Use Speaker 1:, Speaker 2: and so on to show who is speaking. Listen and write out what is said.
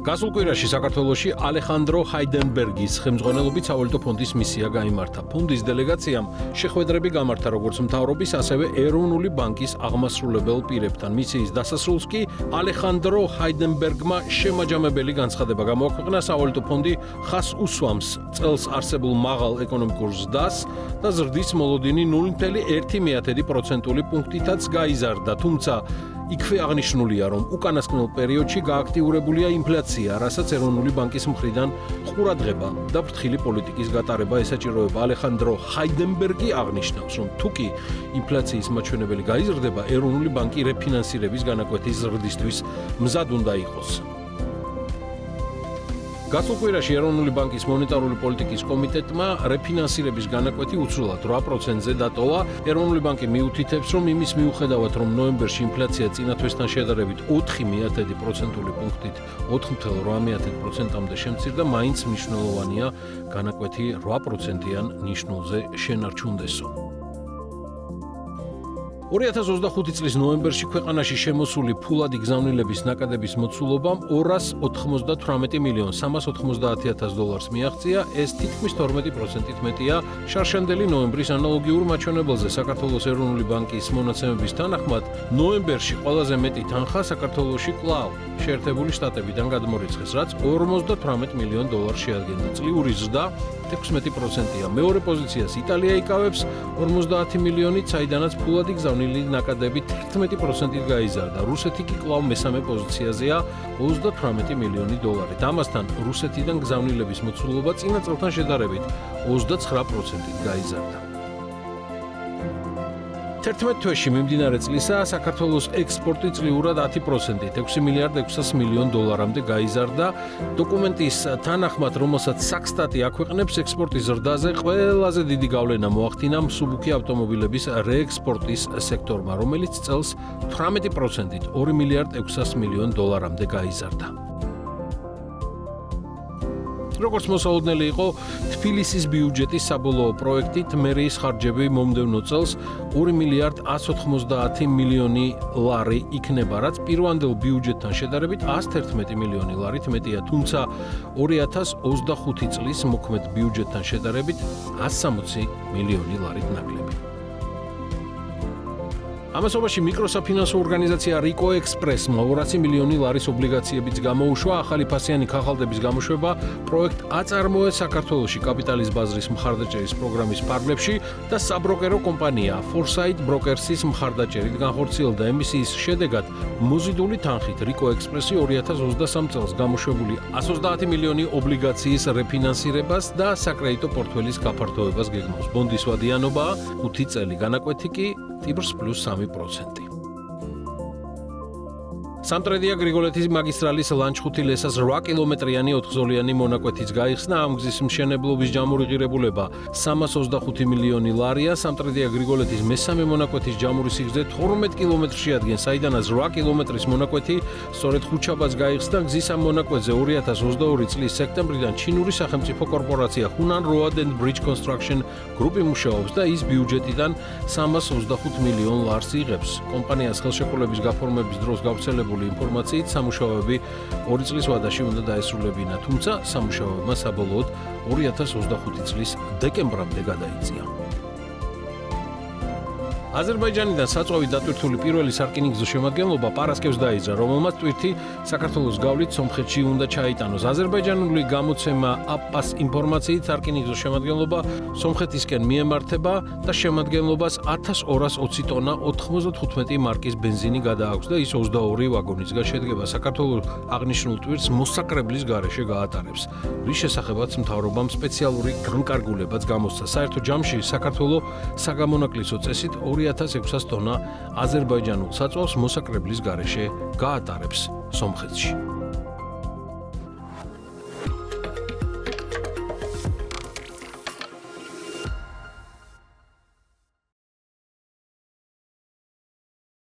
Speaker 1: გასულ კვირაში საქართველოში ალეხანდრო ჰაიდენბერგის ხელმძღვანელობით სავალუტო ფონდის მისია გაიმართა. ფონდის დელეგაციამ შეხვედრები გამართა როგორც მთავრობის, ასევე ეროვნული ბანკის აღმასრულებელ პირებთან. მისიის დასასრულს კი ალეხანდრო ჰაიდენბერგმა შემაჯამებელი განცხადება გამოაქვეყნა. სავალუტო ფონდი ხას უსვამს წელს არსებულ მაღალ ეკონომიკურ ზრდას და ზრდის მოლოდინი 0.1% პუნქტითაც გაიზარდა, თუმცა იქვე აღნიშნულია, რომ უკანასკნელ პერიოდში გააქტიურებულია ინფლაცია, რასაც ეროვნული ბანკის მხრიდან ყურადღება და ფრთხილი პოლიტიკის გატარება ესაჭიროება. ალეხანდრო ჰაიდენბერგი აღნიშნავს, რომ თუკი ინფლაციის მაჩვენებელი გაიზრდება, ეროვნული ბანკი რეფინანსირების განაკვეთის ზრდისთვის მზად უნდა იყოს. გასულ კვირაში ეროვნული ბანკის მონეტარული პოლიტიკის კომიტეტმა რეფინანსირების განაკვეთი უცვლელად 8%-ზე დატოვა. ეროვნული ბანკი მიუთითებს, რომ იმის მიუხედავად, რომ ნოემბერში ინფლაცია წინა თვესთან შედარებით 0.4% პუნქტით 4.8%-მდე შემცირდა, მაინც მნიშვნელოვანია განაკვეთი 8%-იან ნიშნულზე შენარჩუნდესო. 2025 წლის ნოემბერში ქვეყანაში შემოსული ფულადი გზავნილების ნაკადების მოცულობამ 298 მილიონ 390,000 დოლარს მიაღწია. ეს თითქმის 12%-ით მეტია შარშანდელი ნოემბრის ანალოგიურ მაჩვენებელზე. საქართველოს ეროვნული ბანკის მონაცემების თანახმად, ნოემბერში ყველაზე მეტი თანხა საქართველოში კვლავ შეერთებული შტატებიდან გადმორიცხეს, რაც 58 მილიონ დოლარს შეადგენდა. წლიური ზრდა 16%-ია. მეორე პოზიციას იტალია იკავებს 50 მილიონით, საიდანაც ფულადი გზავნილი ნაკადები 11%-ით გაიზარდა. რუსეთი კი კვლავ მესამე პოზიციაზეა 38 მილიონი დოლარით. ამასთან რუსეთიდან გზავნილების მოცულობა წინა წელთან შედარებით 29%-ით გაიზარდა. 11 თვეში მიმდინარე წლისა საქართველოს ექსპორტი წლიურად 10%-ით 6 მილიარდ 600 მილიონ დოლარამდე გაიზარდა. დოკუმენტის თანახმად, რომელსაც საქსტატი აქვეყნებს, ექსპორტის ზრდაზე ყველაზე დიდი გავლენა მოახდინა მსუბუქი ავტომობილების რეექსპორტის სექტორმა, რომელიც წელს 18%-ით 2 მილიარდ 600 მილიონ დოლარამდე გაიზარდა. როგორც მოსალოდნელი იყო, თბილისის ბიუჯეტის საბოლოო პროექტით მერიის ხარჯები მომდევნო წელს 2 მილიარდ 190 მილიონი ლარი იქნება, რაც პირვანდელ ბიუჯეტთან შედარებით 111 მილიონი ლარით მეტია, თუმცა 2025 წლის მოქმედ ბიუჯეტთან შედარებით 160 მილიონი ლარით ნაკლები. ამასობაში მიკროსაფინანსო ორგანიზაცია რიკო ექსპრესმა 200 მილიონი ლარის ობლიგაციებიც გამოუშვა. ახალი ფასიანი ქაღალდების გამოშვება პროექტ აწარმოეს საქართველოში კაპიტალის ბაზრის მხარდაჭერის პროგრამის ფარგლებში და საბროკერო კომპანია Foresight Brokers-ის მხარდაჭერით განხორციელდა. ემისიის შედეგად მოზიდული თანხით რიკო ექსპრესი 2023 წელს გამოშვებული 130 მილიონი ობლიგაციის რეფინანსირებას და საკრედიტო პორტფელის გაფართოებას გეგმავს. ბონდის ვადიანობა 5 წელი, განაკვეთი კი ტიბრს + 3%. სამტრედია გრიგოლეთის მაგისტრალის ლანჩხუთი-ლესას 8 კილომეტრიანი 4-ზოლიანი მონაკვეთიც გაიხსნა. ამ გზის მშენებლობის ჯამური ღირებულება 325 მილიონი ლარია. სამტრედია გრიგოლეთის მესამე მონაკვეთის ჯამური სიგრძე 12 კილომეტრს შეადგენს, საიდანაც 8 კილომეტრის მონაკვეთი სწორედ ხუჩაბას გაიხსნა. გზის ამ მონაკვეთზე 2022 წლის სექტემბრიდან ჩინური სახელმწიფო კორპორაცია Hunan Road and Bridge Construction Group მუშაობს და ის ბიუჯეტიდან 325 მილიონ ლარს იღებს. კომპანიას ხელშეკრულების გაფორმების დროს გავრცელებული ინფორმაციით სამუშაოები 2 წლის ვადაში უნდა დაესრულებინა, თუმცა სამუშაოებმა საბოლოოდ 2025 წლის დეკემბრამდე გადაიწია. აზერბაიჯანიდან საწვავით დატვირთული პირველი სარკინიგზო შემადგენლობა პარასკევს დაიძრა, რომელმაც ტვირთი საქართველოს გავლით სომხეთში უნდა ჩაიტანოს. აზერბაიჯანული გამოცემა აპას ინფორმაციით სარკინიგზო შემადგენლობა სომხეთისკენ მიემართება და შემადგენლობას 1220 ტონა 95 მარკის ბენზინი გადააქვს და ის 22 ვაგონისგან შედგება. საქართველოს აღნიშნულ ტვირთს მოსაკრებლის გარეშე გაატარებს, რის შესახებაც მთავრობამ სპეციალური განკარგულებაც გამოსცა. საერთო ჯამში საქართველოს საგამონაკლისო წესით 2600 ტონა აზერბაიჯანულ საწვავს მოსაკრებლის გარეშე გაატარებს სომხეთში.